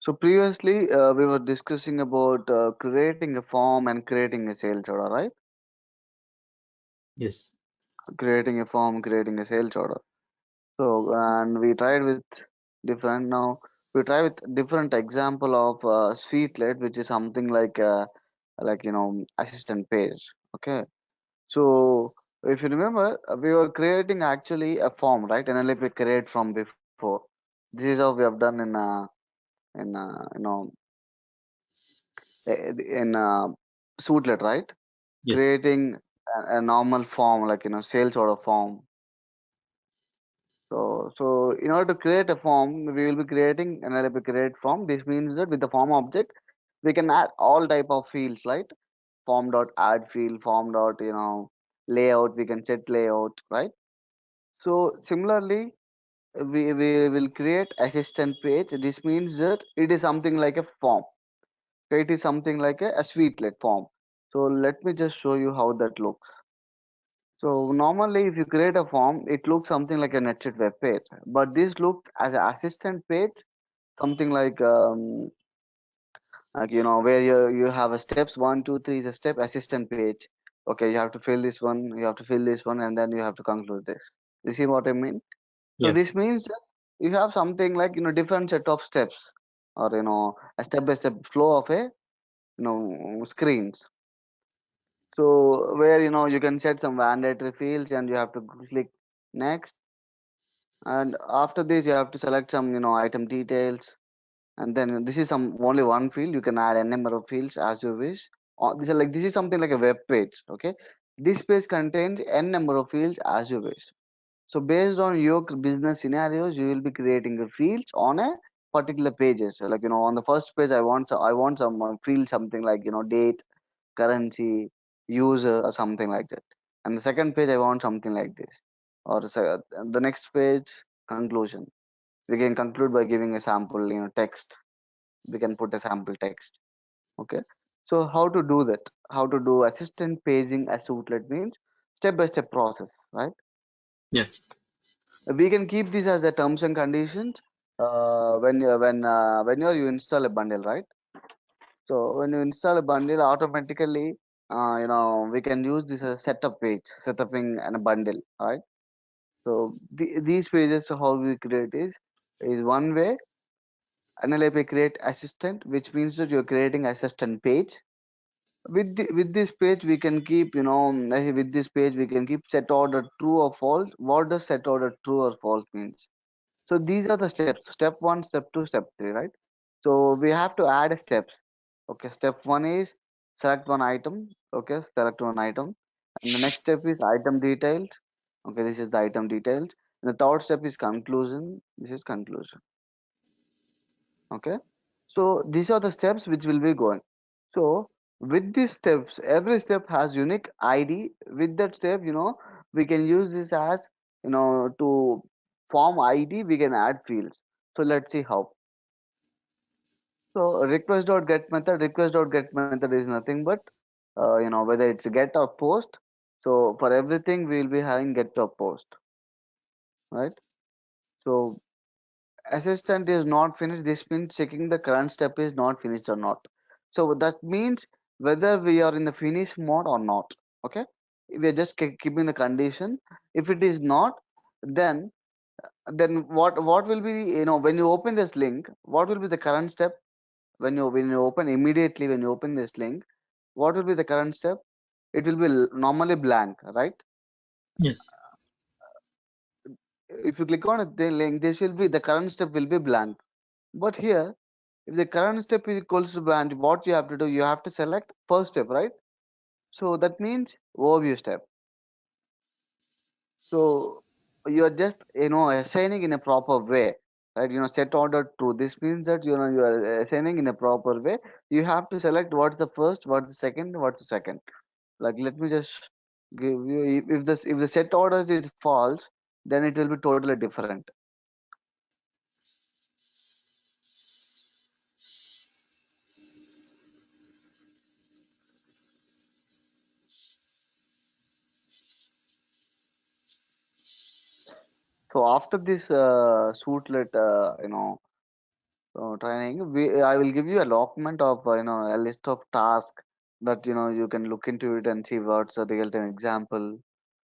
So previously we were discussing about creating a form and creating a sales order, right? Yes. Creating a form, creating a sales order. So and we tried with different now we try with different example of Sweetalert, which is something like assistant page. Okay. So if you remember, we were creating actually a form, right? And like we create from before. This is how we have done in in Sweetalert, right? Yes. Creating a normal form like sales order form. So in order to create a form, we will be creating an LP create form. This means that with the form object, we can add all type of fields, right? Form dot add field, form dot layout. We can set layout, right? So similarly, we will create assistant page. This means that it is something like a form. Okay, it is something like a Sweetlet form. So let me just show you how that looks. So normally, if you create a form, it looks something like a NetSuite web page, but this looks as an assistant page, something like where you have a steps one, two, three is a step assistant page. Okay, you have to fill this one, you have to fill this one, and then you have to conclude this. You see what I mean? So Yeah. this means that you have something like different set of steps, or a step-by-step flow of a screens. So where you can set some mandatory fields and you have to click next, and after this you have to select some item details, and then this is some only one field. You can add a number of fields as you wish. This is something like a web page. Okay, this page contains n number of fields as you wish. So based on your business scenarios, you will be creating the fields on a particular pages. So like on the first page, I want some field something like date, currency, user, or something like that. And the second page, I want something like this. The next page, conclusion. We can conclude by giving a sample, text. We can put a sample text. Okay. So how to do that? How to do assistant paging as Outlet means step by step process, right? Yes. We can keep this as the terms and conditions when you install a bundle, right? So when you install a bundle, automatically, we can use this as a setup page, setuping and a bundle, right? So these pages, how we create is one way. NLP create assistant, which means that you're creating assistant page. With this page, we can keep, with this page, we can keep set order true or false. What does set order true or false means? So these are the steps. Step one, step two, step three, right? So we have to add steps. Okay, step one is select one item. Okay, select one item. And the next step is item details. Okay, this is the item details. And the third step is conclusion. This is conclusion. Okay. So these are the steps which will be going. So with these steps, every step has unique ID. With that step, we can use this as, to form ID, we can add fields. So let's see how. So request.get method is nothing but, whether it's get or post. So for everything, we will be having get or post, right? So assistant is not finished. This means checking the current step is not finished or not. So that means whether we are in the finish mode or not. Okay, we are just keeping the condition. If it is not, then what will be, when you open this link, what will be the current step? When you open immediately, when you open this link, what will be the current step? It will be normally blank, right? Yes. If you click on the link, this will be the current step will be blank. But here, if the current step is equals to band, what you have to do, you have to select first step, right? So that means overview step. So you are just assigning in a proper way, right? Set order true. This means that you are assigning in a proper way. You have to select what's the first, what's the second, what's the second. Like let me just give you, if the set order is false, then it will be totally different. So after this suitlet, So training, I will give you a document of a list of tasks that you can look into it and see what's a real time example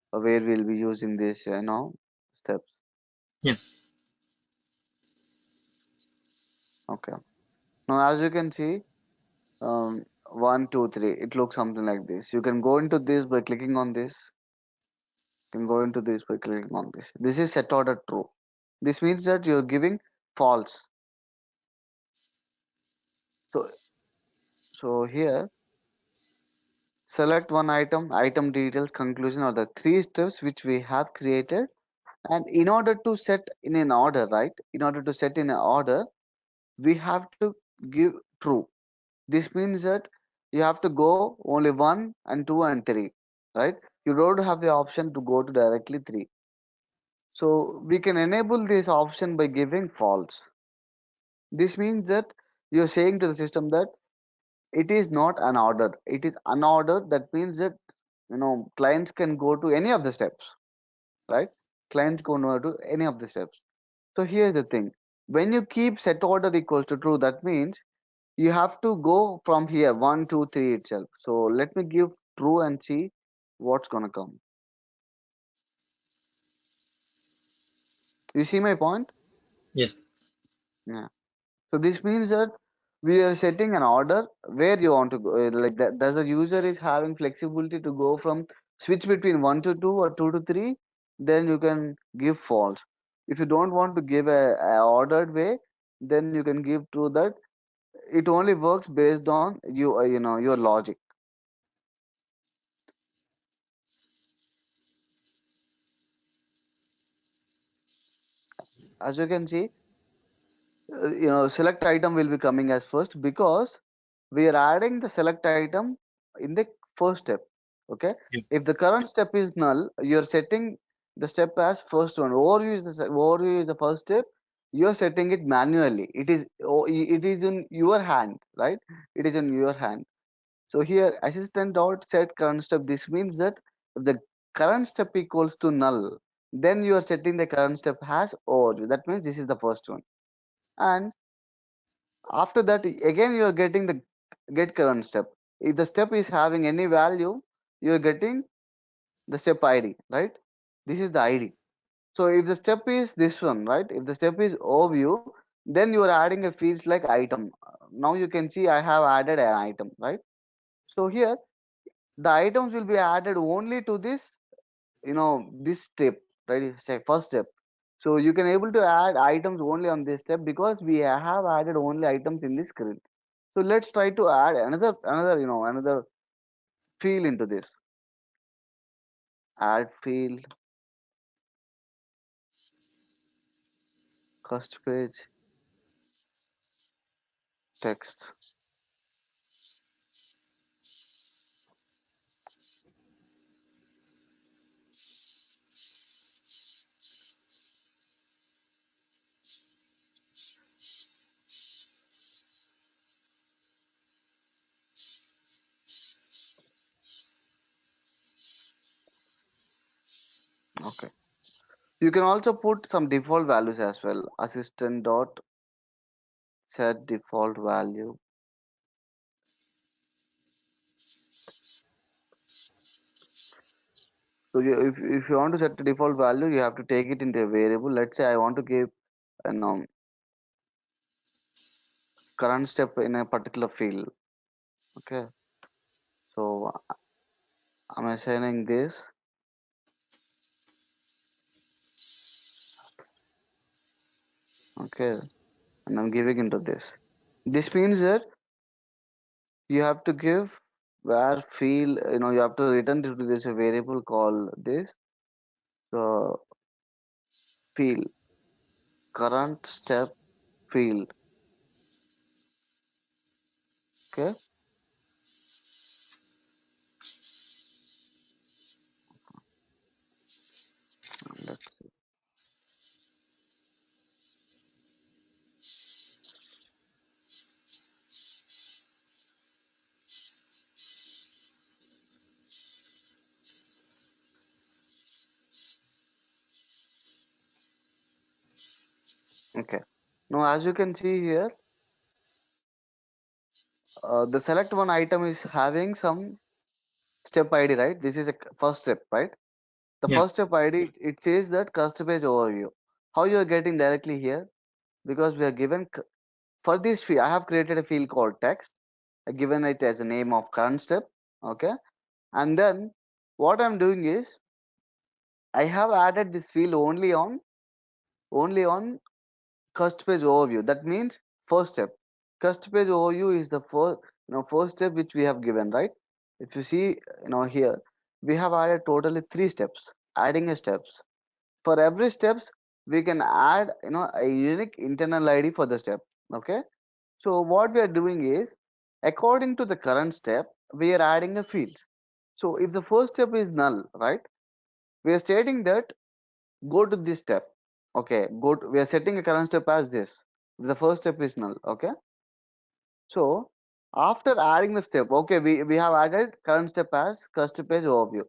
where we'll be using this steps. Yeah. Okay. Now as you can see, 1, 2, 3. It looks something like this. You can go into this by clicking on this. You can go into this by clicking on this. This is set order true. This means that you're giving false. So here select one item, item details, conclusion are the three steps which we have created. And in order to set in an order, right? In order to set in an order, we have to give true. This means that you have to go only 1 and 2 and 3, right? You don't have the option to go to directly 3. So we can enable this option by giving false. This means that you're saying to the system that it is not an order. It is unordered. That means that clients can go to any of the steps, right? Clients can go to any of the steps. So here's the thing. When you keep set order equals to true, that means you have to go from here 1, 2, 3 itself. So let me give true and see what's gonna come. You see my point? Yes. Yeah. So this means that we are setting an order where you want to go. Like that, does the user is having flexibility to go from switch between 1 to 2 or 2 to 3, then you can give false. If you don't want to give a ordered way, then you can give true that it only works based on your logic. As you can see, select item will be coming as first because we are adding the select item in the first step. Okay, Yeah. if the current step is null, you're setting the step as first one. Overview is overview is the first step. You're setting it manually. It is in your hand, right? It is in your hand. So here assistant dot set current step. This means that if the current step equals to null, then you are setting the current step as overview. That means this is the first one. And after that, again you are getting the get current step. If the step is having any value, you are getting the step ID, right? This is the ID. So if the step is this one, right? If the step is overview, then you are adding a fields like item. Now you can see I have added an item, right? So here the items will be added only to this step, right? Say first step. So you can able to add items only on this step because we have added only items in this script. So let's try to add another field into this. Add field, first page, text. Okay. You can also put some default values as well. Assistant dot set default value. So if you want to set the default value, you have to take it into a variable. Let's say I want to give current step in a particular field. Okay. So I'm assigning this. Okay. And I'm giving into this. This means that you have to give where field, you have to return to this a variable called this. So field, current step field. Okay. Let's- Okay. Now, as you can see here, the select one item is having some step ID, right? This is a first step, right? The Yeah. first step ID, it says that customer page overview. How you are getting directly here? Because we are given for this field, I have created a field called text, given it as a name of current step. Okay, and then what I'm doing is I have added this field only on customer page overview. That means first step. Customer page overview is the first step which we have given, right? If you see, here we have added totally three steps. Adding a steps. For every steps, we can add a unique internal ID for the step. Okay. So what we are doing is, according to the current step, we are adding a field. So if the first step is null, right? We are stating that go to this step. Okay, we are setting a current step as this. The first step is null. Okay. So after adding the step, okay, we have added current step as custom page overview.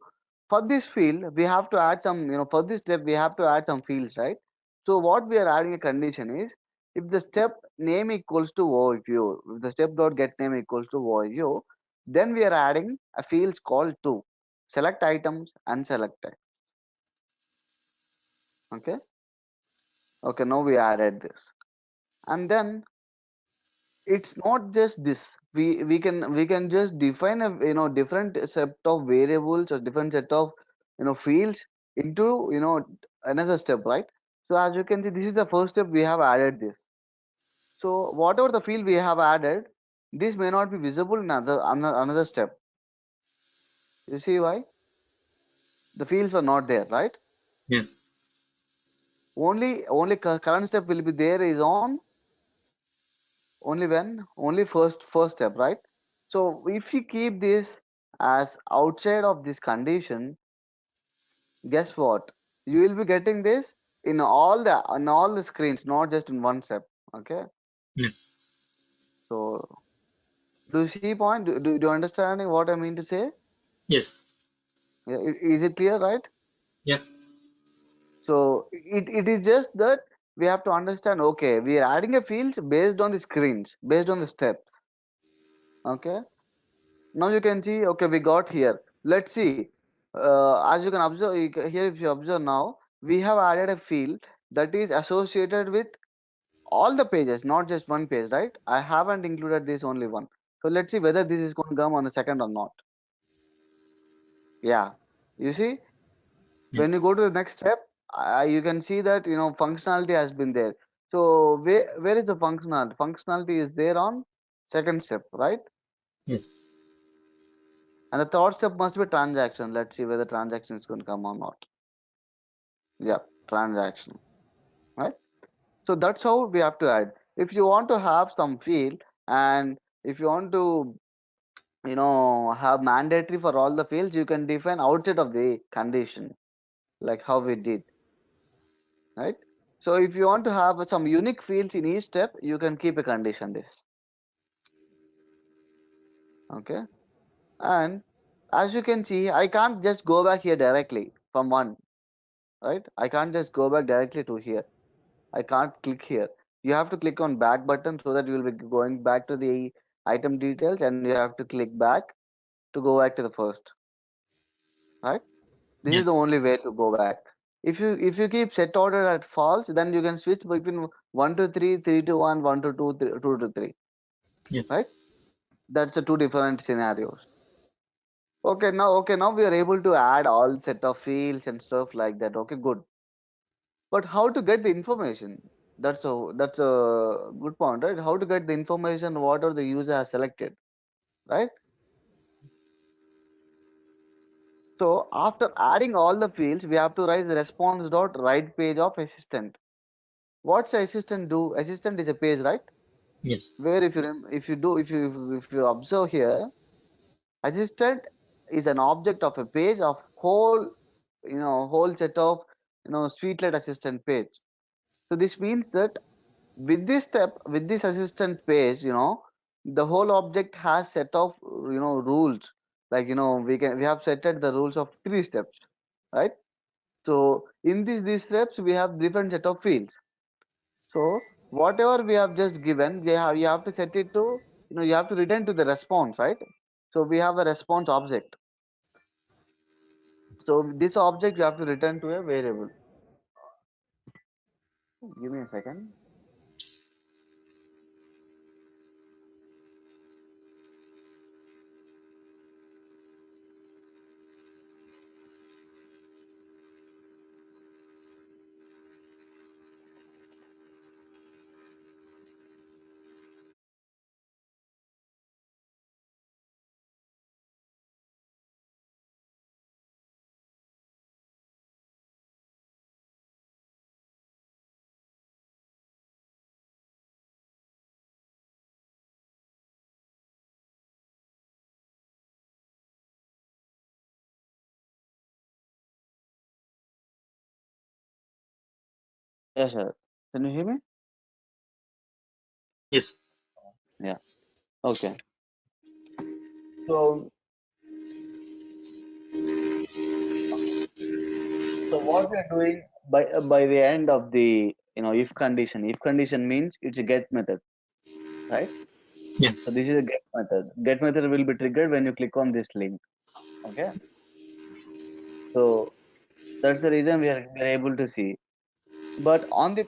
For this field, we have to add some, for this step, we have to add some fields, right? So what we are adding a condition is, if the step name equals to overview, if the step dot get name equals to overview, then we are adding a fields called to select items and select text. Okay. Okay. Now we added this, and then it's not just this. We can just define a different set of variables or different set of fields into another step, right? So as you can see, this is the first step we have added this. So whatever the field we have added, this may not be visible in another step. You see why? The fields were not there, right? Yeah. Only current step will be there is on only first step, right? So if you keep this as outside of this condition, guess what? You will be getting this in all the screens, not just in one step. Okay. Yeah. So do you see point? Do you understanding what I mean to say? Yes. Yeah, is it clear, right? Yeah. So it is just that we have to understand, okay, we are adding a fields based on the screens, based on the step. Okay. Now you can see, okay, we got here. Let's see. As you can observe, here if you observe now, we have added a field that is associated with all the pages, not just one page, right? I haven't included this only one. So let's see whether this is going to come on the second or not. Yeah. You see, Yeah. when you go to the next step, you can see that functionality has been there. So where is the functionality? Functionality is there on second step, right? Yes. And the third step must be transaction. Let's see whether transaction is going to come or not. Yeah, transaction, right? So that's how we have to add. If you want to have some field, and if you want to, have mandatory for all the fields, you can define outside of the condition, like how we did, right? So if you want to have some unique fields in each step, you can keep a condition this. Okay. And as you can see, I can't just go back here directly from one, right? I can't just go back directly to here. I can't click here. You have to click on back button so that you will be going back to the item details, and you have to click back to go back to the first, right? This Yeah. is the only way to go back. If you keep set order at false, then you can switch between 1 to 3, 3 to 1, 1 to 2, 2 to 3, Yeah. right? That's the two different scenarios. Okay, now we are able to add all set of fields and stuff like that. Okay, good. But how to get the information? That's a good point, right? How to get the information whatever the user has selected, right? So after adding all the fields, we have to write the response dot write page of assistant. What's assistant do? Assistant is a page, right? Yes. Where if you observe here, assistant is an object of a page of whole set of Sweetalert assistant page. So this means that with this step, with this assistant page, the whole object has set of rules. Like we have set the rules of three steps, right? So in these steps we have different set of fields. So whatever we have just given, you have to set it to, you have to return to the response, right? So we have a response object. So this object you have to return to a variable. Give me a second. Yes, sir. Can you hear me? Yes. Yeah. Okay. So, okay. So what we are doing by the end of the, if condition. If condition means it's a get method, right? Yeah. So this is a get method. Get method will be triggered when you click on this link. Okay. So that's the reason we are able to see. But on the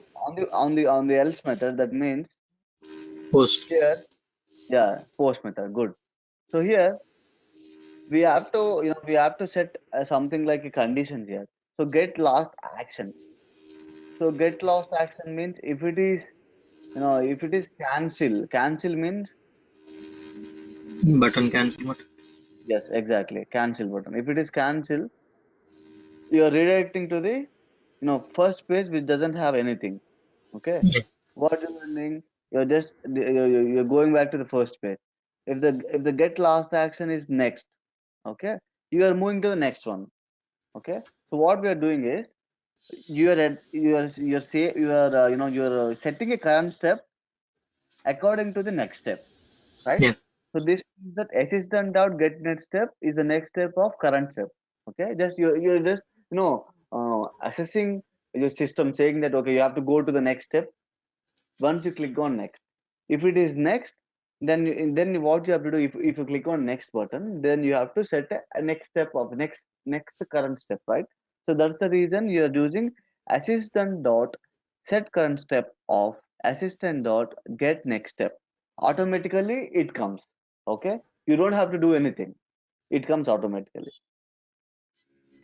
else method, that means Post. here, yeah, post method. Good. So here we have to set something like a condition here. So get last action. So get last action means if it is cancel means, Button cancel what? yes, exactly, cancel button. If it is cancel, you are redirecting to the first page which doesn't have anything. Okay, Yeah. what you are doing? You're going back to the first page. If the get last action is next, okay, you are moving to the next one. Okay, so what we are doing is you're setting a current step according to the next step, right? Yeah. So this means that assistant dot get next step is the next step of current step. Okay, just you're just assessing your system, saying that okay, you have to go to the next step once you click on next. If it is next, then what you have to do, if you click on next button, then you have to set a next step of next current step, right? So that's the reason you are using assistant dot set current step of assistant dot get next step. Automatically it comes. Okay, you don't have to do anything, it comes automatically.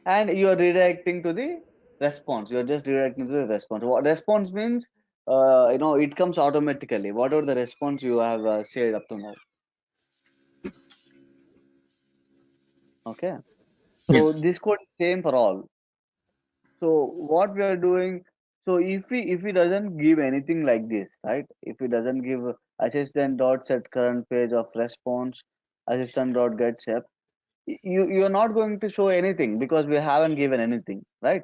And you are redirecting to the response. You are just redirecting to the response. What response means? It comes automatically. Whatever the response you have shared up to now. Okay. Yeah. So this code is same for all. So what we are doing? So if we doesn't give anything like this, right? If it doesn't give assistant dot set current page of response, assistant dot get step, you are not going to show anything because we haven't given anything, right?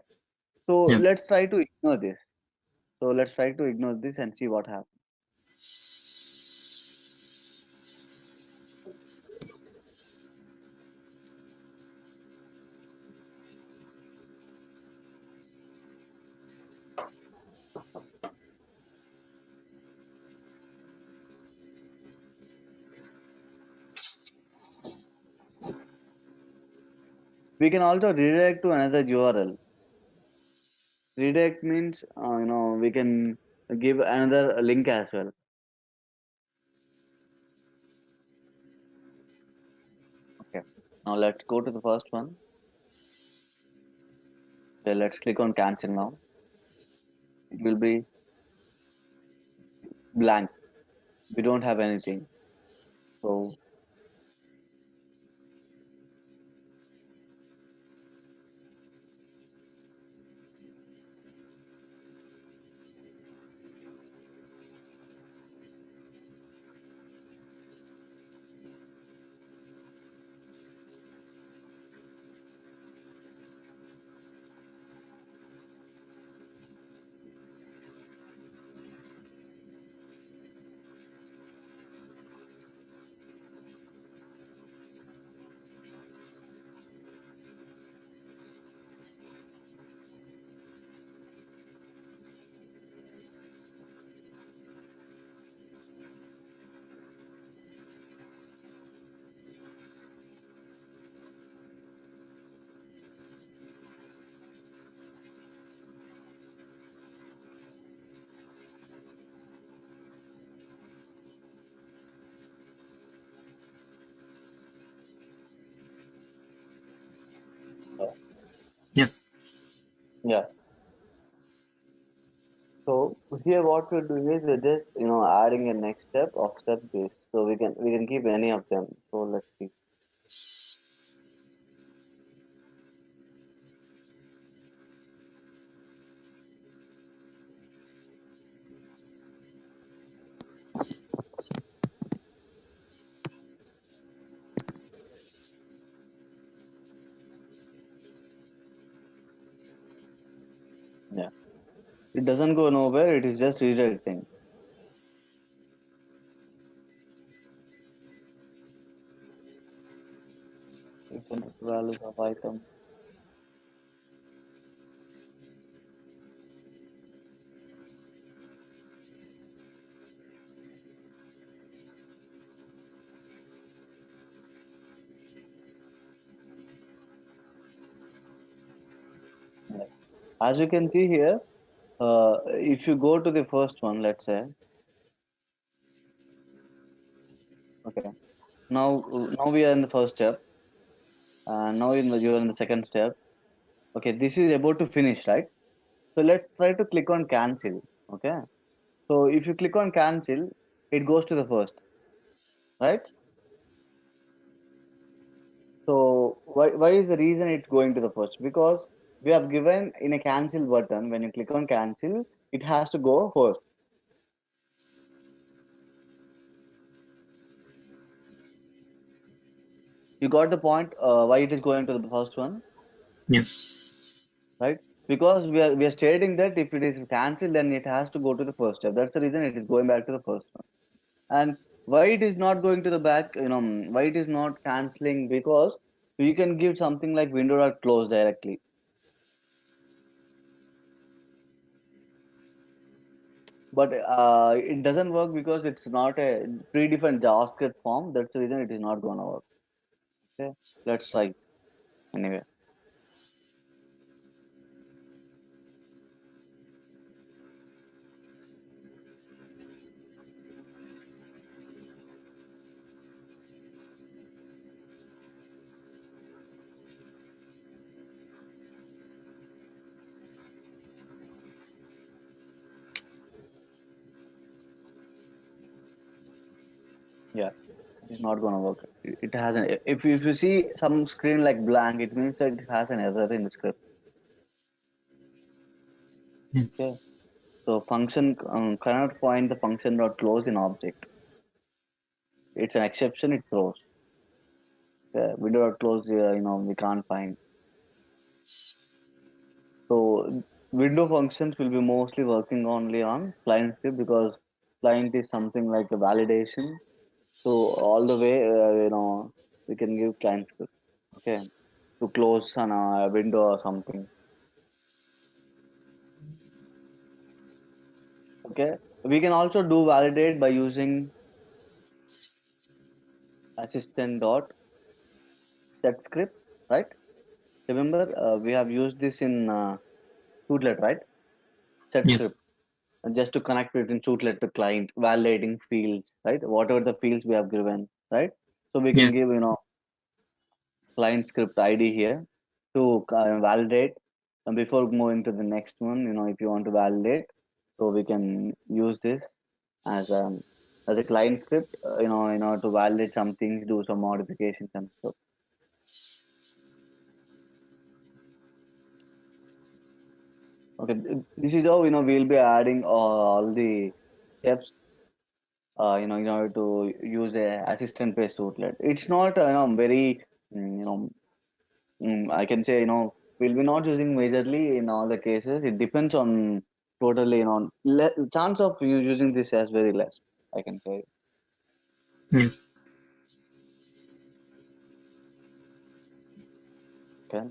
So Yeah. let's try to ignore this. So let's try to ignore this and see what happens. We can also redirect to another URL. Redirect means, we can give another link as well. Okay. Now let's go to the first one. Okay, let's click on cancel now. It will be blank. We don't have anything. So Yeah. So here what we're doing is we're just adding a next step of step this. So we can keep any of them. So let's see. Yeah. It doesn't go nowhere. It is just redirecting. Different values of item. Yeah. As you can see here, if you go to the first one, let's say, okay, now we are in the first step, and now you're in the second step. Okay, this is about to finish, right? So let's try to click on cancel. Okay, so if you click on cancel, it goes to the first, right? So why is the reason it's going to the first? Because we have given in a cancel button, when you click on cancel, it has to go first. You got the point, why it is going to the first one, Yes. right? Because we are stating that if it is cancelled, then it has to go to the first step. That's the reason it is going back to the first one. And why it is not going to the back, why it is not cancelling? Because you can give something like window dot close directly, but it doesn't work because it's not a predefined JavaScript form. That's the reason it is not gonna work. Okay, let's try anyway. Yeah, it is not gonna work. It has an if you see some screen like blank, it means that it has an error in the script. Yeah. Okay, so function cannot find the function dot close in object. It's an exception. It throws. Window dot close. We can't find. So window functions will be mostly working only on client script because client is something like a validation. So all the way, we can give client script. Okay, to close on a window or something. Okay, we can also do validate by using assistant dot set script, right? Remember, we have used this in Sweetalert, right? Set Yes. script, and just to connect between Sweetalert to client, validating fields, right? Whatever the fields we have given, right? So we can Yeah. give client script ID here to validate. And before moving to the next one, if you want to validate, so we can use this as a client script, in order to validate some things, do some modifications and stuff. Okay, this is how we'll be adding all the steps, in order to use a assistant-based toollet. It's not, very, I can say, we'll be not using majorly in all the cases. It depends on totally, chance of you using this as very less, I can say. Yeah. Okay.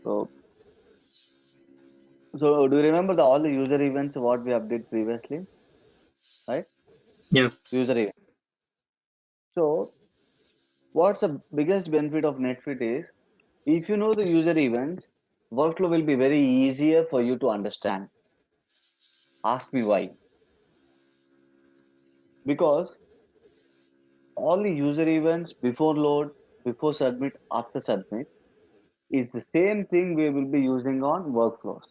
So, so do you remember all the user events what we have did previously, right? Yeah. User event. So, what's the biggest benefit of NetSuite is if you know the user events, workflow will be very easier for you to understand. Ask me why. Because all the user events before load, before submit, after submit, is the same thing we will be using on workflows.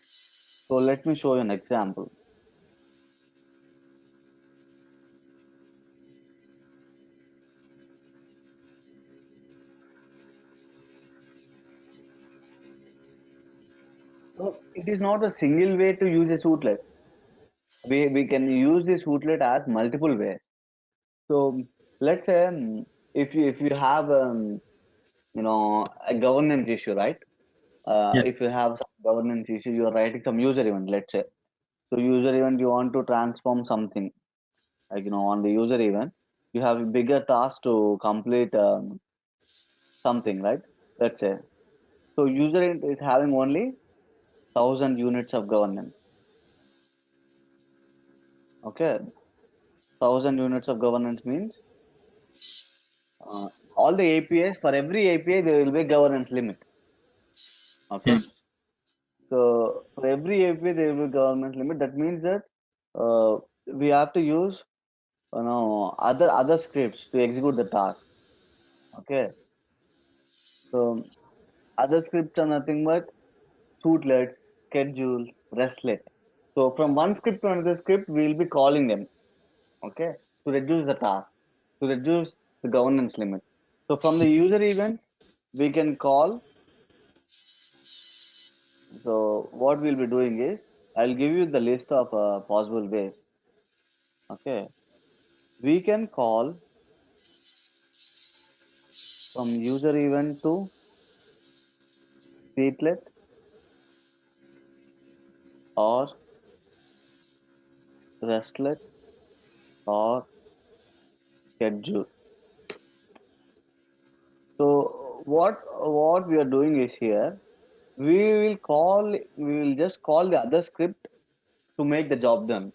So let me show you an example. So it is not a single way to use a Sweetalert. We can use this Sweetalert as multiple ways. So let's say if you have a governance issue, right? Yeah. If you have some governance issue, you are writing some user event, let's say. So user event, you want to transform something, like on the user event, you have a bigger task to complete something, right? Let's say. So user event is having only 1,000 units of governance. Okay, 1,000 units of governance means uh, all the APIs, for every API there will be governance limit. Yeah. Okay, so for every API there will be governance limit. That means that we have to use other scripts to execute the task. Okay, so other scripts are nothing but Sweetalert, schedule, restlet. So from one script to another script, we will be calling them. Okay, to reduce the task, to reduce the governance limit. So from the user event, we can call. So what we'll be doing is, I'll give you the list of possible ways. Okay, we can call from user event to Sweetalert or restlet or schedule. So what we are doing is here, we will just call the other script to make the job done.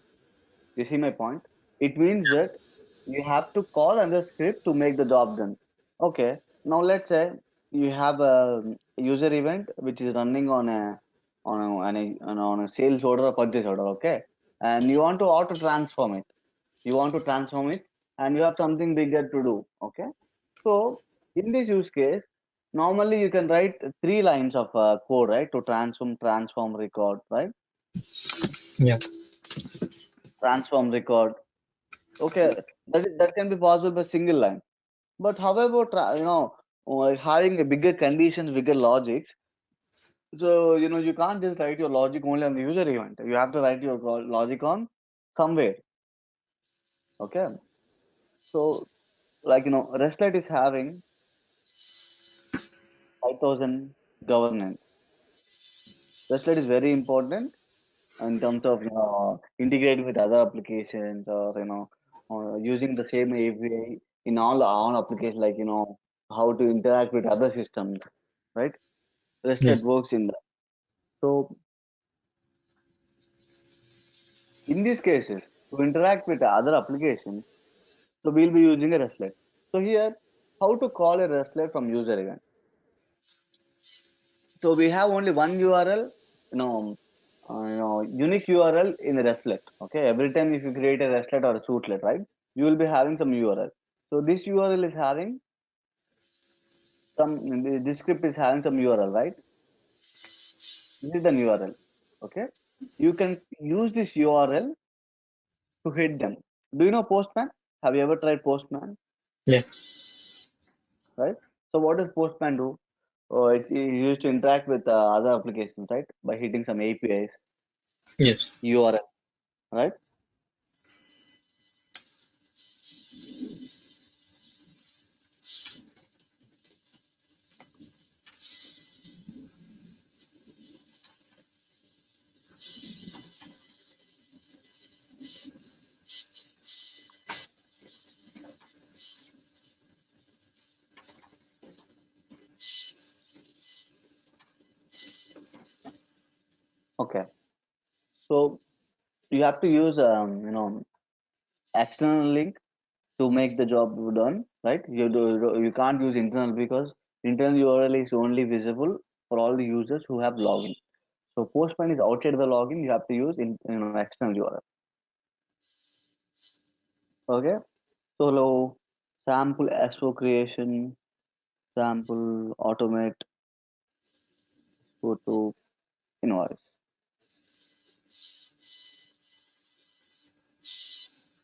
You see my point? It means that you have to call another script to make the job done. Okay. Now let's say you have a user event which is running on a sales order or purchase order. Okay, and you want to auto transform it. You want to transform it, and you have something bigger to do. Okay. So in this use case, normally you can write 3 lines of code, right, to transform, record, right? Yeah. Transform, record. Okay, that can be possible by single line. But however, having a bigger conditions, bigger logics. So you can't just write your logic only on the user event. You have to write your logic on somewhere. Okay, so like Restlet is having 5,000 governance. Restlet is very important in terms of integrating with other applications, or using the same API in all our own applications, like how to interact with other systems, right? Yeah. Restlet works in that. So in these cases, to interact with other applications, so we'll be using a RESTlet. So here, how to call a RESTlet from user event? So we have only one URL, unique URL in the RESTlet. Okay, every time if you create a RESTlet or a Sweetalert, right, you will be having some URL. So this URL is having this script is having some URL, right? This is the URL. Okay, you can use this URL to hit them. Do you know Postman? Have you ever tried Postman? Yeah. Right? So what does Postman do? Oh, it's used to interact with other applications, right? By hitting some APIs, Yes. URL, right? Okay. So you have to use external link to make the job done, right? You can't use internal because internal URL is only visible for all the users who have login. So Postman is outside the login. You have to use external URL. Okay. So sample SO creation, sample automate. Go to invoice.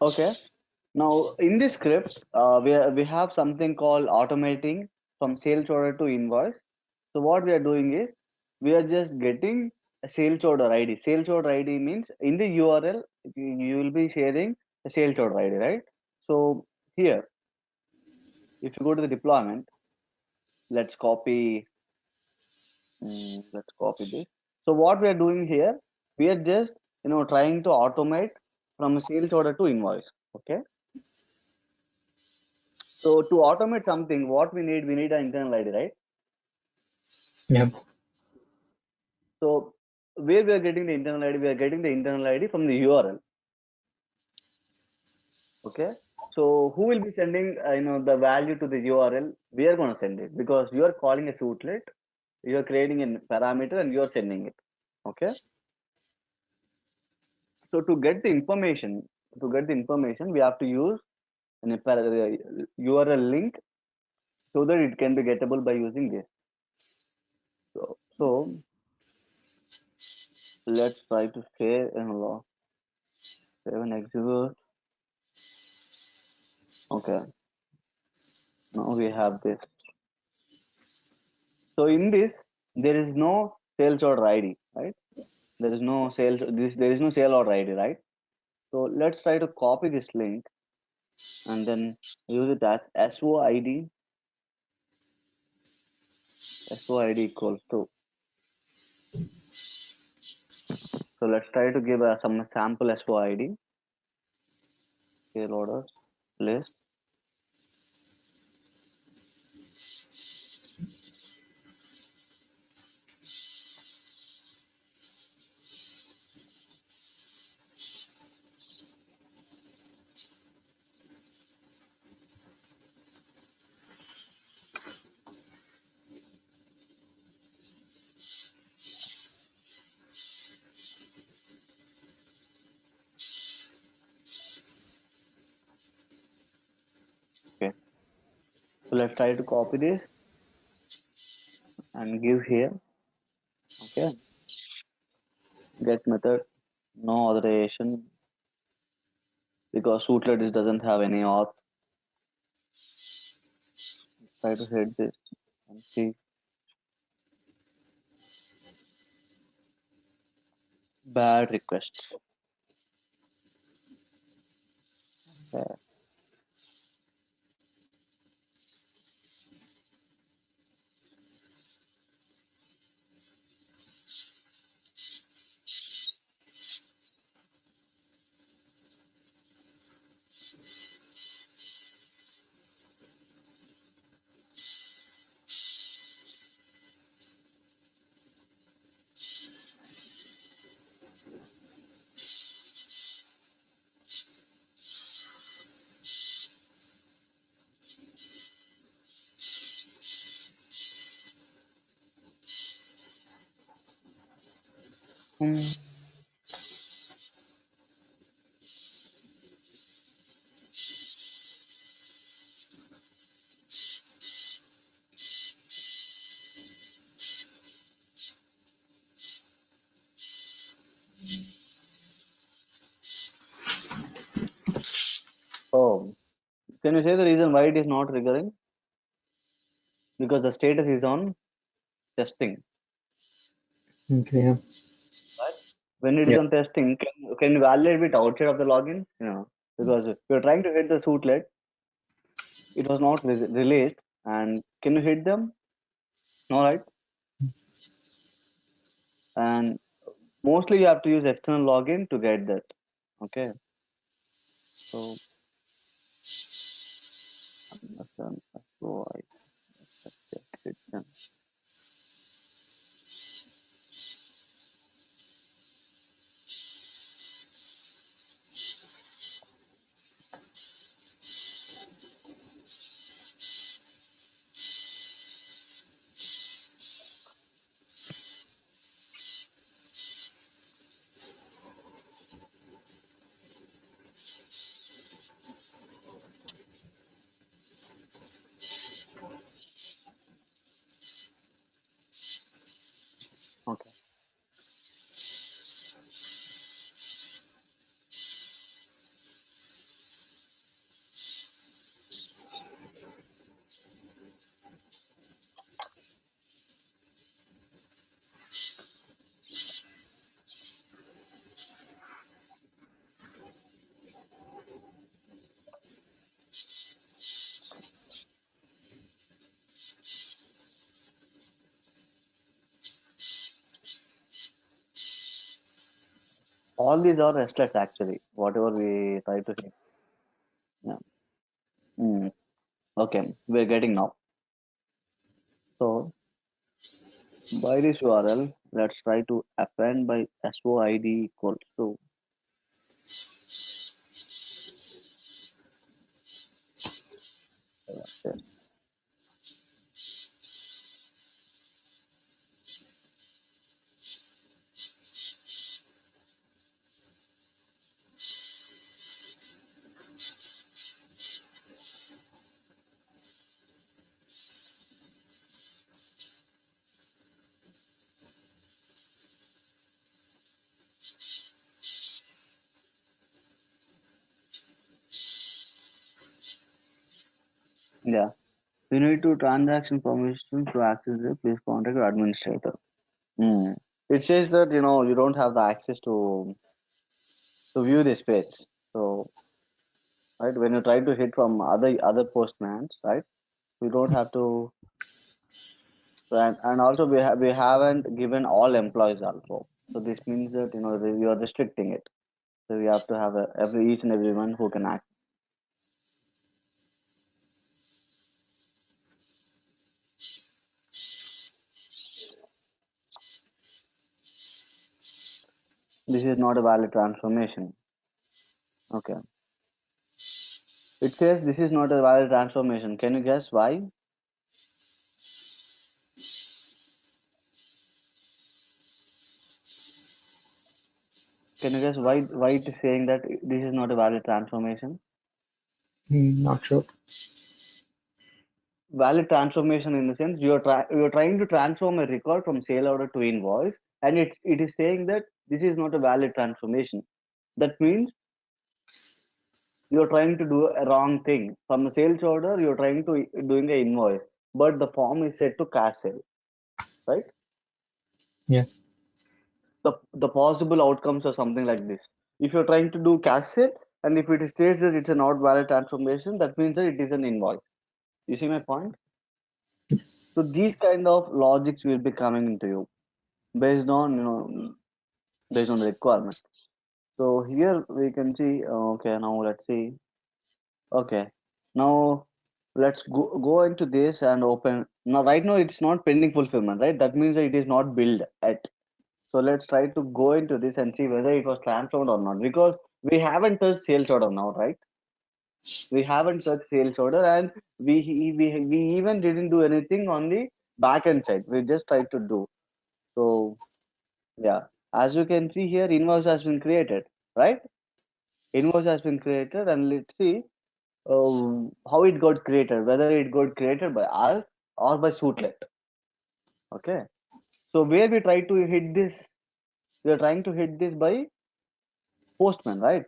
Okay. Now in this script, we have something called automating from sales order to invoice. So what we are doing is we are just getting a sales order ID. Sales order ID means in the URL you will be sharing a sales order ID, right? So here, if you go to the deployment, let's copy. Let's copy this. So what we are doing here, we are just trying to automate from a sales order to invoice. Okay. So to automate something, what we need an internal ID, right? Yep. So where we are getting the internal ID, we are getting the internal ID from the URL. Okay. So who will be sending the value to the URL? We are going to send it because you are calling a Sweetalert, you are creating a parameter and you are sending it. Okay. So to get the information, we have to use an URL link so that it can be gettable by using this. So let's try to save and execute. Okay, now we have this. So in this, there is no sales order ID, right? There is no there is no sale order ID, right? So let's try to copy this link and then use it as SOID. SOID equals to. So let's try to give some sample SOID. Sale orders list. Okay. So let's try to copy this and give here. Okay. Get method, no authorization because Suitlet doesn't have any auth. Try to hit this and see bad requests. Okay. Hmm. Oh, can you say the reason why it is not triggering? Because the status is on testing, Okay. Yeah. right? When it is Yep. on testing, can you validate it outside of the login? Because if you're trying to hit the Suitlet, it was not released, and can you hit them? No, right? And mostly you have to use external login to get that. Okay, so understand. So I check it then. All these are restless actually. Whatever we try to hit. Yeah. Mm. Okay, we're getting now. So by this URL, let's try to append by SOID equals to. Yes. Yeah. You need to transaction permission to access it. Please contact your administrator. Mm. It says that you don't have the access to view this page. So right when you try to hit from other postmans, right? We don't have to. And also we haven't given all employees also. So this means that you are restricting it. So we have to have every each and everyone who can act. This is not a valid transformation. Okay. It says this is not a valid transformation. Can you guess why? Can you guess why it is saying that this is not a valid transformation? Not sure. Valid transformation in the sense you're trying to transform a record from sale order to invoice, and it is saying that this is not a valid transformation. That means you're trying to do a wrong thing. From the sales order, you're trying to doing a invoice, but the form is set to cash sale, right? Yeah. The possible outcomes are something like this. If you're trying to do cash sale, and if it states that it's a not valid transformation, that means that it is an invoice. You see my point? So these kind of logics will be coming into you based on based on the requirement. So here we can see. Okay, now let's see. Okay, now let's go into this and open. Now, right now it's not pending fulfillment, right? That means that it is not billed yet. So let's try to go into this and see whether it was transformed or not, because we haven't touched sales order now, right? We haven't touched sales order, and we even didn't do anything on the back end side. We just tried to do. So yeah, as you can see here, invoice has been created, right? Invoice has been created, and let's see how it got created, whether it got created by us or by Suitlet. Okay. So where we try to hit this, we are trying to hit this by Postman, right?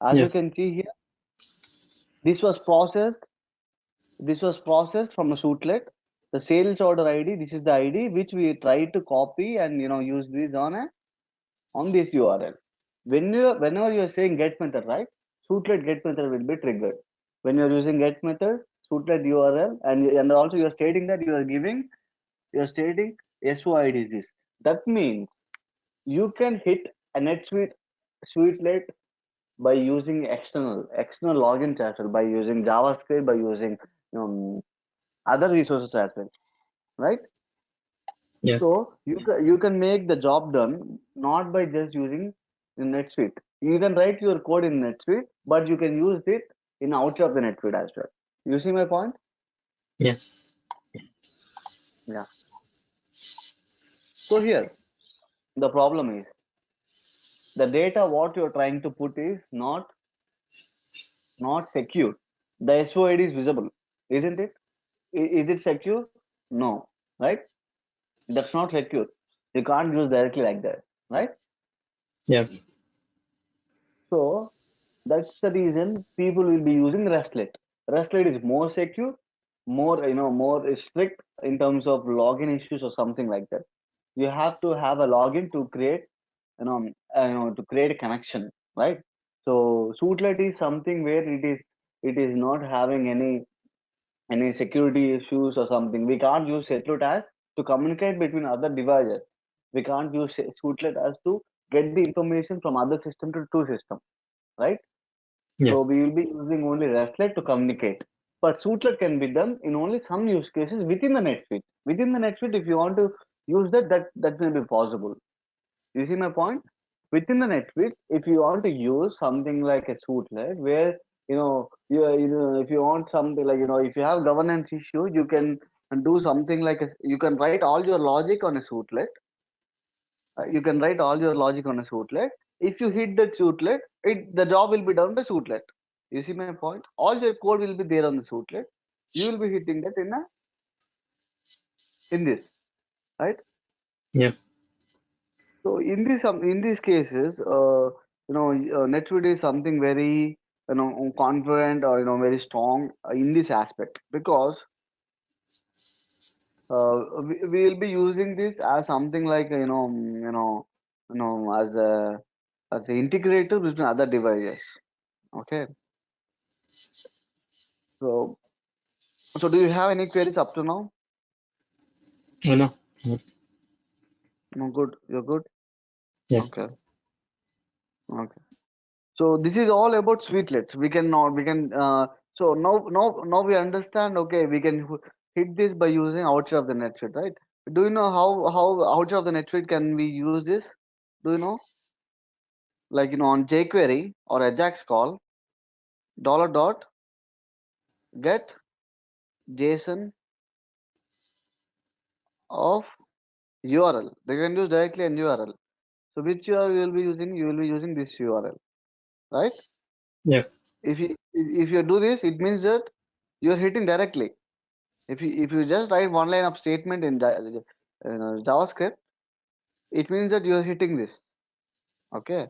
As Yeah. you can see here, this was processed. This was processed from a Suitlet. The sales order ID. This is the ID which we try to copy and use this on this URL. Whenever you are saying get method, right? Suitlet get method will be triggered. When you are using get method, Suitlet URL, and also you are stating that you are stating SOID is this. That means you can hit a NetSuite Suitelet by using external logins as well, by using JavaScript, by using um, other resources as well, right? Yeah. So you can make the job done not by just using the NetSuite. You can write your code in NetSuite, but you can use it in outside of the NetSuite as well. You see my point? Yeah. Yeah. So here the problem is the data what you're trying to put is not secure. The SOID is visible, isn't it? Is it secure? No, right? That's not secure. You can't use directly like that, right? Yeah. So that's the reason people will be using Rustlet. Rustlet is more secure, more strict in terms of login issues or something like that. You have to have a login to create, to create a connection, right? So Suitlet is something where it is not having any security issues or something. We can't use Setlut as to communicate between other devices. We can't use Suitlet as to get the information from other system to system, right? So Yes. we will be using only RESTlet to communicate. But Suitlet can be done in only some use cases within the NetSuite. Within the NetSuite, if you want to use that may be possible. You see my point? Within the NetSuite, if you want to use something like a Suitlet, where if you want something like if you have governance issue, you can do something like you can write all your logic on a Suitlet. You can write all your logic on a Suitlet. If you hit that Suitlet, the job will be done by Suitlet. You see my point? All your code will be there on the Suitlet. You will be hitting that in this, right? Yeah. So in these cases, NetSuite is something very confident or very strong in this aspect because we will be using this as something like as an integrator between other devices. Okay. So do you have any queries up to now? Oh no. No. No, good. You're good. Yes. Okay. Okay. So this is all about Sweetlets. We can not. We can. Now we understand. Okay, we can hit this by using outside of the NetSuite, right? Do you know how outside of the NetSuite can we use this? Do you know? Like on jQuery or Ajax call, dollar dot get JSON of URL. They can use directly an URL. So which URL you will be using? You will be using this URL, right? Yeah. If you do this, it means that you are hitting directly. If you just write one line of statement in JavaScript, it means that you are hitting this. Okay,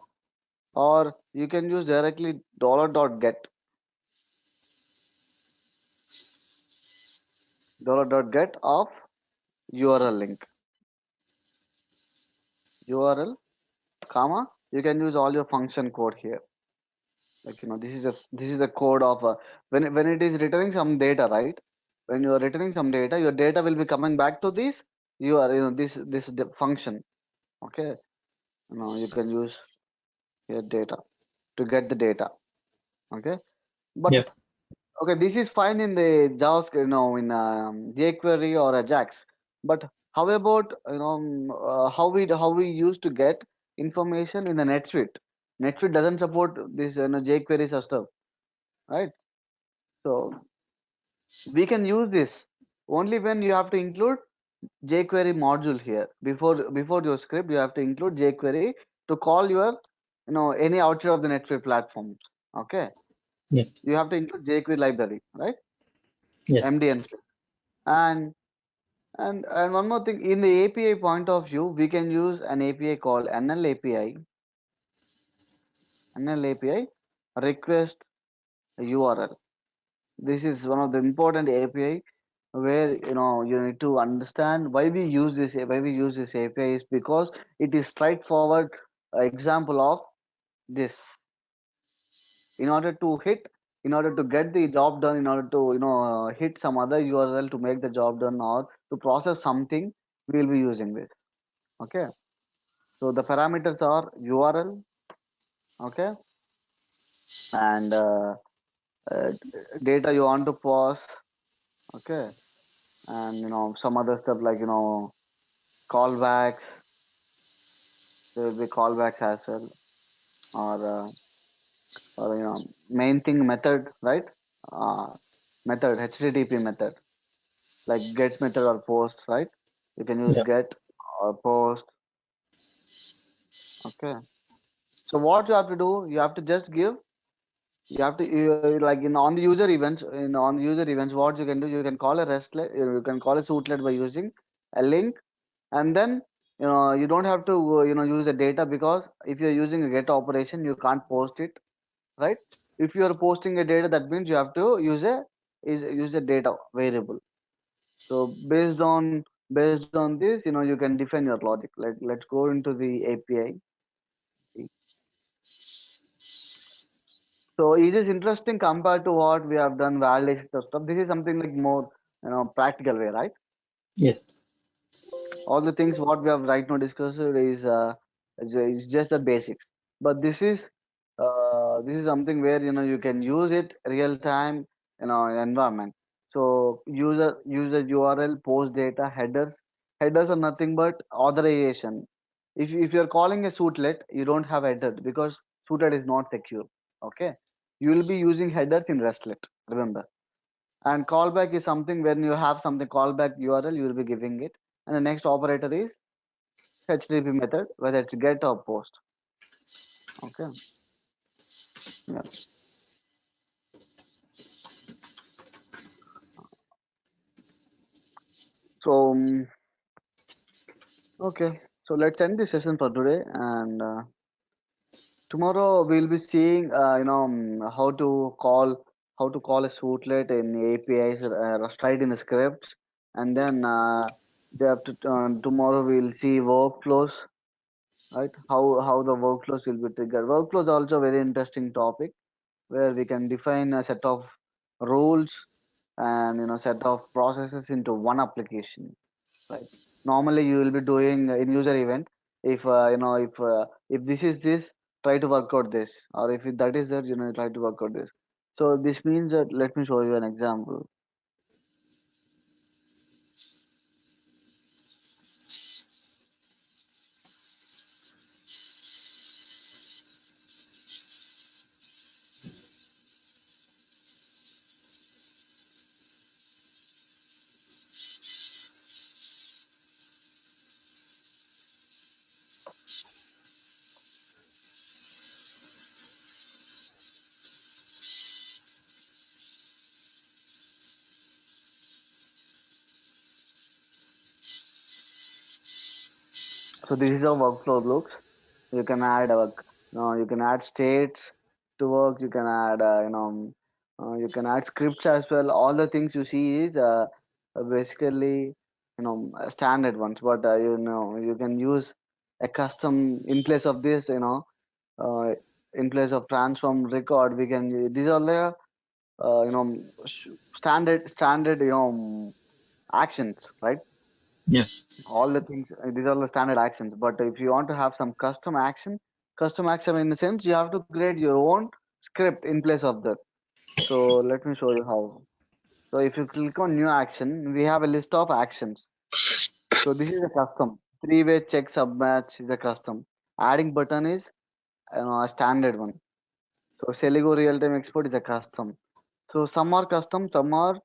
or you can use directly dollar dot get of URL link URL comma. You can use all your function code here. Like this is the code of when it is returning some data, right? When you are returning some data, your data will be coming back to this this function. Okay, you can use your data to get the data. Okay, but Yeah. okay, this is fine in the JavaScript, in jQuery or Ajax. But how about how we used to get information in the NetSuite? NetSuite doesn't support this jQuery stuff, right? So we can use this only when you have to include jQuery module here before your script. You have to include jQuery to call your any outside of the NetSuite platforms. Okay, Yes. you have to include jQuery library, right? Yes. MDN. And one more thing, in the API point of view, we can use an API called NL API request URL. This is one of the important API where you need to understand why we use this API is because it is straightforward example of this. In order to in order to get the job done, in order to hit some other URL to make the job done or to process something, we will be using this. Okay. So the parameters are URL, okay, and uh, data you want to pass, okay, and some other stuff like callbacks. There will be callbacks as well, or main thing method, right? Uh, Method HTTP method like get method or post, right? You can use Yeah. get or post, okay. So what you have to do, you have to just give you have to like on the user events on the user events what you can do, you can call a restlet, you can call a suitlet by using a link, and then you don't have to use the data because if you're using a get operation you can't post it, right? If you are posting a data, that means you have to use a data variable. So based on this, you can define your logic. Like let's go into the API. So it is interesting compared to what we have done validation stuff. This is something like more practical way, right? Yes. All the things what we have right now discussed is It's just the basics. But this is something where you can use it real time environment. So user URL, post data, headers are nothing but authorization. If you're calling a Sweetalert, you don't have header because Sweetalert is not secure. Okay, you will be using headers in RESTlet. Remember. And callback is something when you have something callback URL, you will be giving it. And the next operator is HTTP method, whether it's get or post. Okay. Yeah. So, okay. So let's end this session for today. And tomorrow we'll be seeing, how to call a Sweetalert in APIs, straight in the scripts. And then they have to, tomorrow we'll see workflows, right? How the workflows will be triggered. Workflows are also a very interesting topic where we can define a set of rules and set of processes into one application, right? Normally you will be doing in user event, if this is this, try to work out this, or if that is that, try to work out this. So this means that, let me show you an example. So this is how workflow looks. You can add you can add states to work. You can add you can add scripts as well. All the things you see is basically standard ones, but you can use a custom in place of this. Uh, in place of transform record, we can these are the uh, you know standard actions, right? Yes. All the things, these are the standard actions. But if you want to have some custom action in the sense, you have to create your own script in place of that. So let me show you how. So if you click on new action, we have a list of actions. So this is a custom three-way check submatch is a custom. Adding button is a standard one. So Celigo real-time export is a custom. So some are custom, some are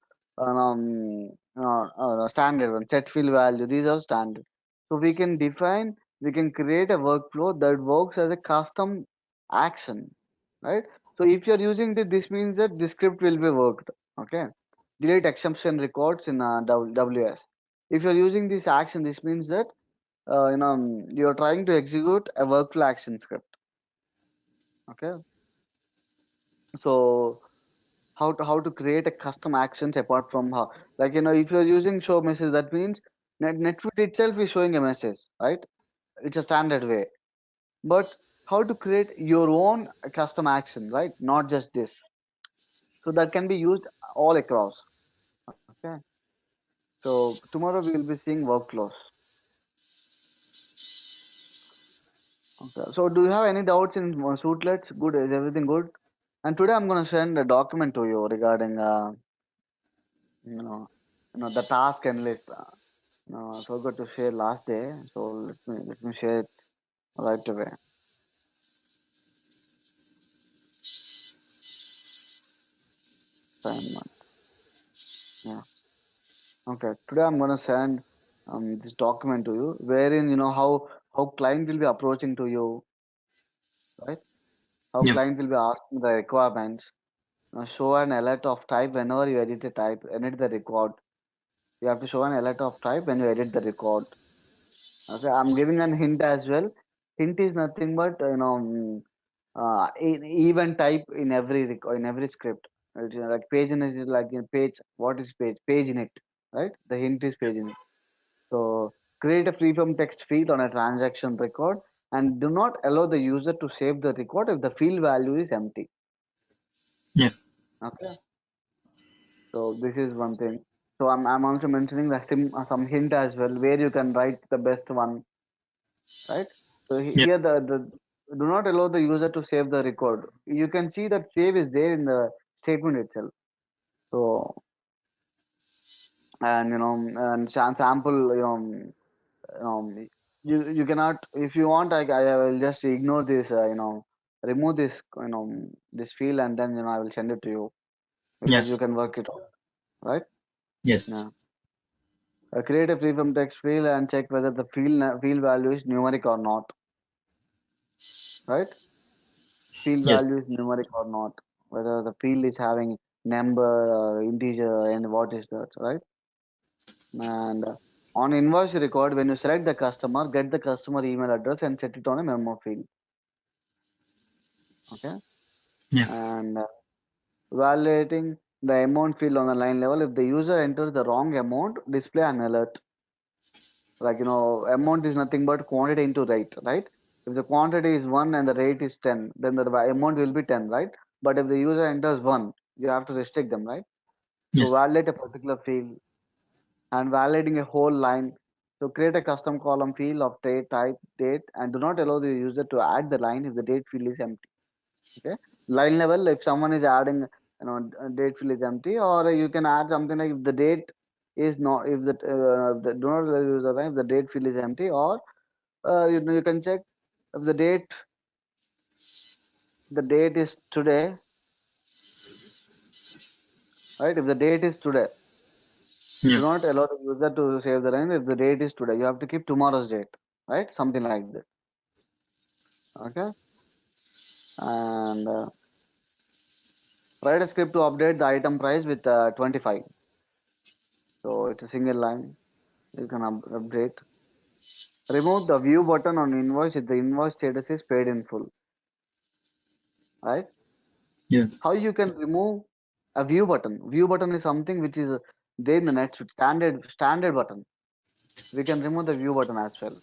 standard one. Set fill value. These are standard. So we can create a workflow that works as a custom action, right? So if you are using this means that the script will be worked. Okay. Delete exception records in WS. If you are using this action, this means that you are trying to execute a workflow action script. Okay. So how to create a custom actions apart from how, like if you're using show message, that means NetSuite itself is showing a message, right? It's a standard way. But how to create your own custom action, right? Not just this. So that can be used all across. Okay. So tomorrow we will be seeing workflows. Okay. So do you have any doubts in Suitlets? Good, is everything good? And today I'm going to send a document to you regarding you know the task and list. No, I forgot to share last day, so let me share it right away. Assignment. Yeah. Okay. Today I'm gonna send this document to you, wherein how client will be approaching to you, right? How Yeah. client will be asking the requirements. Show an alert of type whenever you edit a type, edit the record. You have to show an alert of type when you edit the record. Okay, I'm giving an hint as well. Hint is nothing but even type in in every script. Right? Like page in it is like in page. What is page? Page in it, right? The hint is page in it. So create a freeform text field on a transaction record and do not allow the user to save the record if the field value is empty. Yeah. Okay. So this is one thing. So I'm also mentioning the some hint as well where you can write the best one, right? So Yeah. here the do not allow the user to save the record. You can see that save is there in the statement itself. So and and sample you cannot, if you want, I will just ignore this remove this this field, and then I will send it to you because you Yes. can work it out, right? Yes. Yeah. Create a prefab text field and check whether the field value is numeric or not, right? Field Yes. value is numeric or not, whether the field is having number or integer and what is that, right? And on invoice record, when you select the customer, get the customer email address and set it on a memo field. Okay. Yeah. And validating the amount field on the line level. If the user enters the wrong amount, display an alert. Like amount is nothing but quantity into rate, right? If the quantity is 1 and the rate is 10, then the amount will be 10, right? But if the user enters 1, you have to restrict them, right? So Yes. validate a particular field and validating a whole line. So create a custom column field of date, type, date, and do not allow the user to add the line if the date field is empty. Okay. Line level, if someone is adding, date field is empty, or you can add something like if the date is not, if the do not allow the user line if the date field is empty, or you can check if the date is today, right? If the date is today, Yeah. do not allow the user to save the line if the date is today. You have to keep tomorrow's date, right? Something like that. Okay. And write a script to update the item price with 25. So it's a single line. You can update. Remove the view button on invoice if the invoice status is paid in full. Right? Yeah. How you can remove a view button? View button is something which is there in the NetSuite standard button. We can remove the view button as well.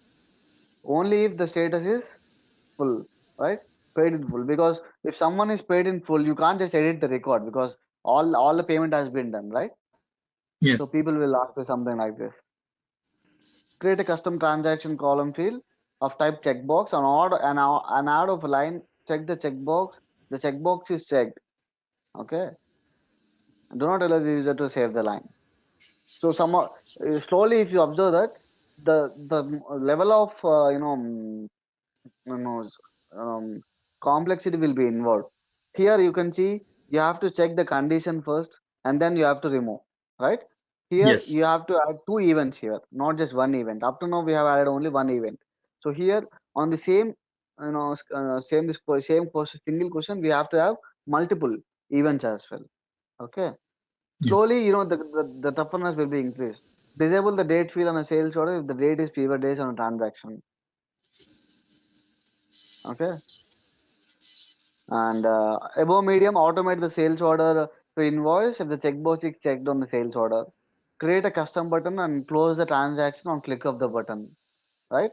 Only if the status is full, right? Paid in full. Because if someone is paid in full, you can't just edit the record because all the payment has been done, right? Yeah. So people will ask for something like this. Create a custom transaction column field of type checkbox and an out of line. Check the checkbox. The checkbox is checked. Okay. Do not allow the user to save the line. So slowly, if you observe that the level of you know, um, complexity will be involved. Here you can see you have to check the condition first and then you have to remove, right? Here Yes. you have to add two events here, not just one event. Up to now we have added only one event. So here on the same, same question, single question, we have to have multiple events as well. Okay. Yeah. Slowly, the toughness will be increased. Disable the date field on a sales order if the date is fewer days on a transaction. Okay. And above medium, automate the sales order to invoice if the checkbox is checked on the sales order. Create a custom button and close the transaction on click of the button. Right?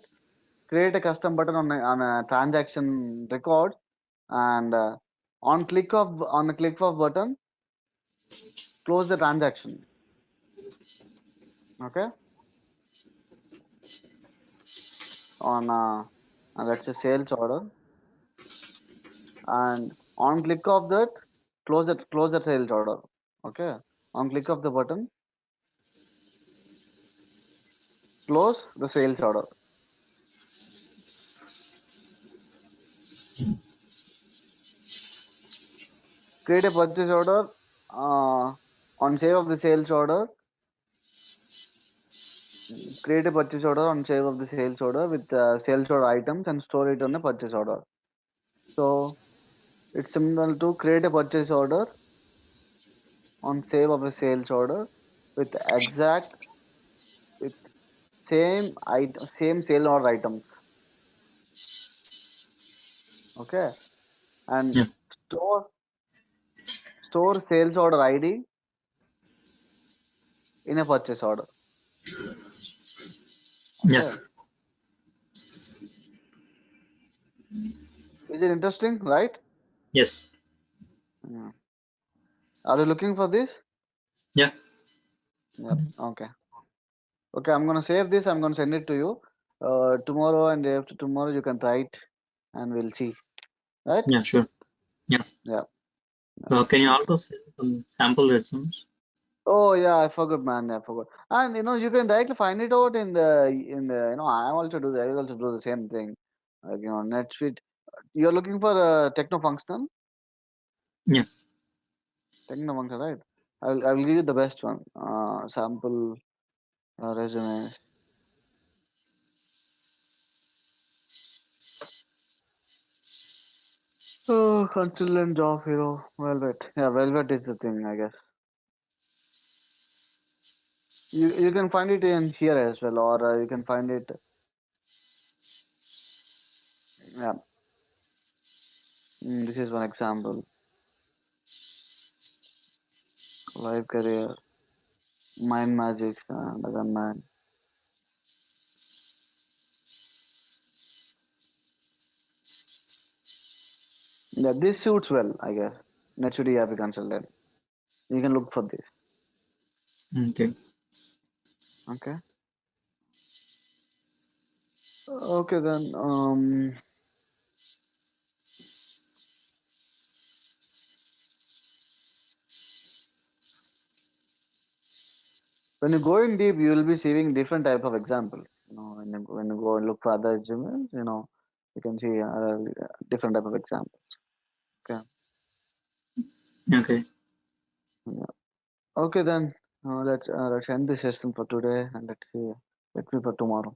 Create a custom button on a transaction record, and on the click of button, close the transaction. Okay? On That's a sales order, and on click of that, close the sales order. Okay? On click of the button, close the sales order. Create a purchase order on save of the sales order. Create a purchase order on save of the sales order with sales order items and store it on a purchase order. So it's similar to create a purchase order on save of a sales order with exact with same sale order items. Okay, and Yeah. store store sales order ID in a purchase order. Yeah. Okay, is it interesting, right? Yes. Yeah. Are you looking for this? Yeah. Yep. Okay. Okay, I'm gonna save this. I'm gonna send it to you. Tomorrow and day after tomorrow you can try it, and we'll see. Right? Yeah, sure. Yeah. Yeah. Can you also send some sample resumes? Oh yeah, I forgot, man. I forgot. And you can directly find it out in the. I also do. I will also do the same thing. Like NetSuite. You're looking for a techno functional, Yeah. right? I will give you the best one. Sample resumes. Oh, consultant job hero. Velvet. Yeah, Velvet is the thing, I guess. You can find it in here as well, or you can find it. Yeah. This is one example. Live career, mind magic, and other man. Yeah, this suits well, I guess. NetSuite ERP consultant. You can look for this. Okay. Okay. Okay then. When you go in deep, you will be seeing different type of examples. When you go and look for other resumes, you can see different type of examples. Okay. Okay. Yeah. Okay then. Let's end the session for today, and let's see. Let's see for tomorrow.